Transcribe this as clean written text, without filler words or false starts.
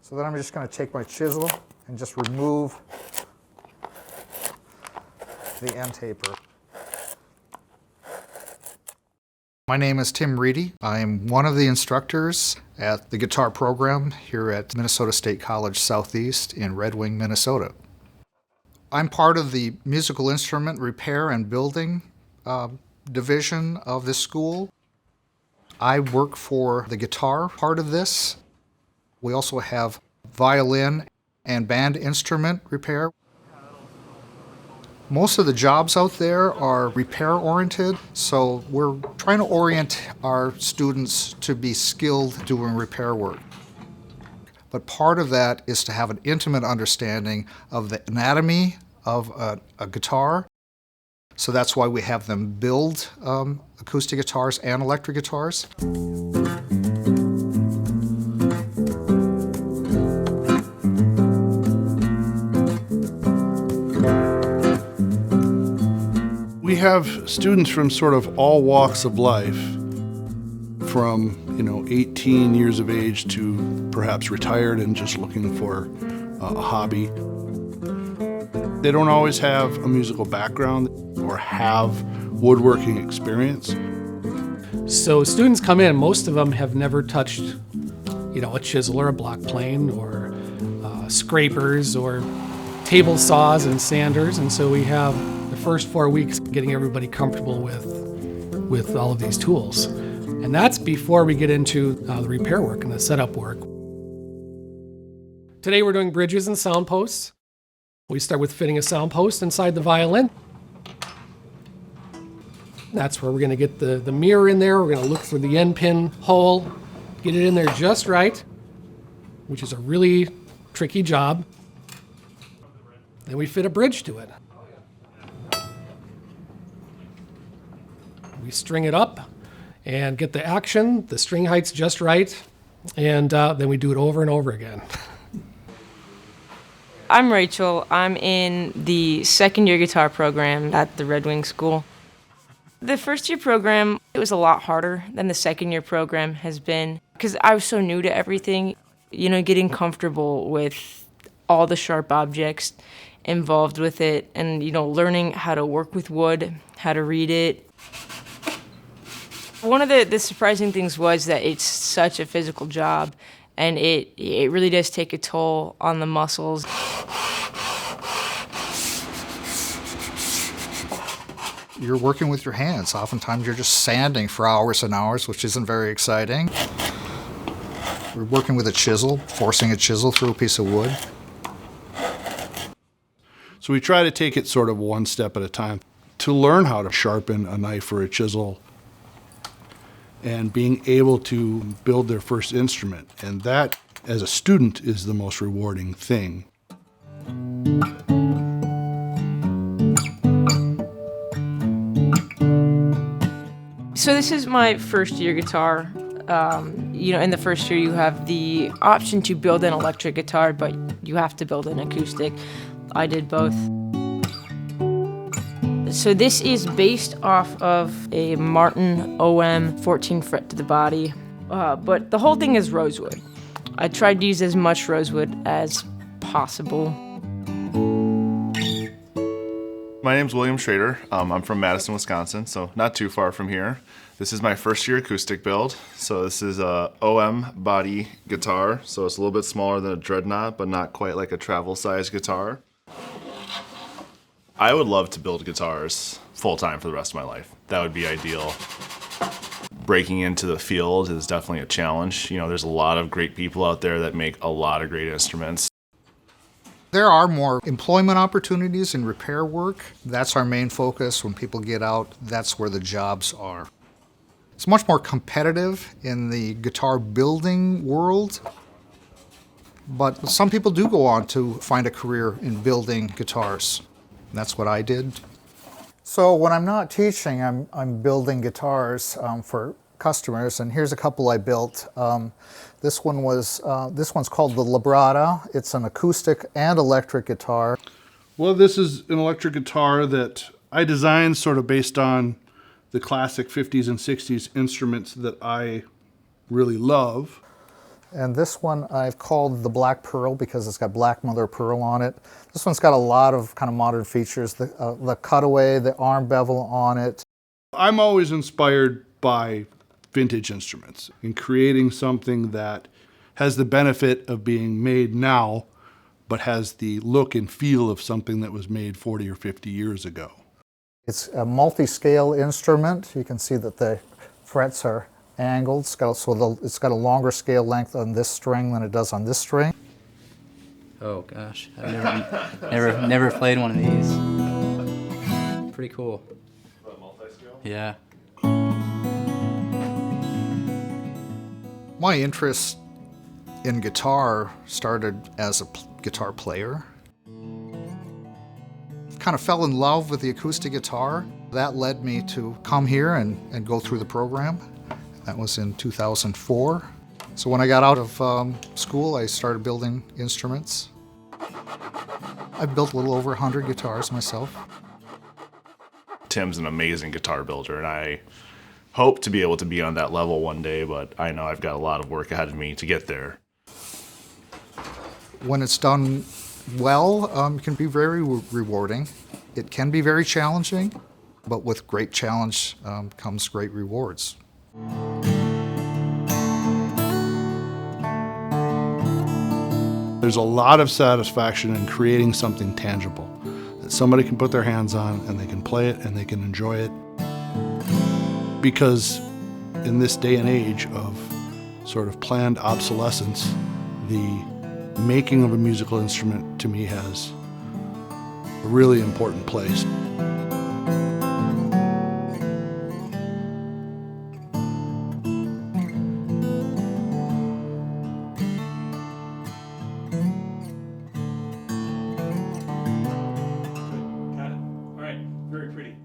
So then I'm just going to take my chisel and just remove the end taper. My name is Tim Reedy. I am one of the instructors at the guitar program here at Minnesota State College Southeast in Red Wing, Minnesota. I'm part of the musical instrument repair and building division of this school. I work for the guitar part of this. We also have violin and band instrument repair. Most of the jobs out there are repair-oriented, so we're trying to orient our students to be skilled doing repair work. But part of that is to have an intimate understanding of the anatomy of a guitar. So that's why we have them build acoustic guitars and electric guitars. We have students from sort of all walks of life, from 18 years of age to perhaps retired and just looking for a hobby. They don't always have a musical background or have woodworking experience. So students come in, most of them have never touched, a chisel or a block plane or scrapers or table saws and sanders, and so we have the first 4 weeks getting everybody comfortable with all of these tools. And that's before we get into the repair work and the setup work. Today we're doing bridges and sound posts. We start with fitting a sound post inside the violin. That's where we're going to get the mirror in there. We're going to look for the end pin hole, get it in there just right, which is a really tricky job. Then we fit a bridge to it. We string it up and get the action, the string height's just right, and then we do it over and over again. I'm Rachel. I'm in the second year guitar program at the Red Wing School. The first year program, it was a lot harder than the second year program has been because I was so new to everything, getting comfortable with all the sharp objects involved with it and, learning how to work with wood, how to read it. One of the surprising things was that it's such a physical job, and it really does take a toll on the muscles. You're working with your hands. Oftentimes you're just sanding for hours and hours, which isn't very exciting. We're working with a chisel, forcing a chisel through a piece of wood. So we try to take it sort of one step at a time. To learn how to sharpen a knife or a chisel and being able to build their first instrument. And that, as a student, is the most rewarding thing. So this is my first year guitar. In the first year you have the option to build an electric guitar, but you have to build an acoustic. I did both. So this is based off of a Martin OM 14 fret to the body, but the whole thing is rosewood. I tried to use as much rosewood as possible. My name's William Schrader. I'm from Madison, Wisconsin, so not too far from here. This is my first year acoustic build. So this is a OM body guitar, so it's a little bit smaller than a dreadnought, but not quite like a travel size guitar. I would love to build guitars full-time for the rest of my life. That would be ideal. Breaking into the field is definitely a challenge. There's a lot of great people out there that make a lot of great instruments. There are more employment opportunities in repair work. That's our main focus. When people get out, that's where the jobs are. It's much more competitive in the guitar building world, but some people do go on to find a career in building guitars. That's what I did. So when I'm not teaching, I'm building guitars for customers, and here's a couple I built. This one's called the Labrada. It's an acoustic and electric guitar. Well, this is an electric guitar that I designed sort of based on the classic 50s and 60s instruments that I really love. And this one I've called the Black Pearl because it's got black mother of pearl on it. This one's got a lot of kind of modern features, the cutaway, the arm bevel on it. I'm always inspired by vintage instruments and creating something that has the benefit of being made now, but has the look and feel of something that was made 40 or 50 years ago. It's a multi-scale instrument. You can see that the frets are angled. It's got a longer scale length on this string than it does on this string. Oh gosh, I've never played one of these. Pretty cool. Multi-scale? Yeah. My interest in guitar started as a guitar player. Kind of fell in love with the acoustic guitar. That led me to come here and go through the program. That was in 2004. So when I got out of school, I started building instruments. I've built a little over 100 guitars myself. Tim's an amazing guitar builder, and I hope to be able to be on that level one day, but I know I've got a lot of work ahead of me to get there. When it's done well, it can be very rewarding. It can be very challenging, but with great challenge comes great rewards. There's a lot of satisfaction in creating something tangible that somebody can put their hands on and they can play it and they can enjoy it. Because in this day and age of sort of planned obsolescence, the making of a musical instrument to me has a really important place. Got it. All right. Very pretty.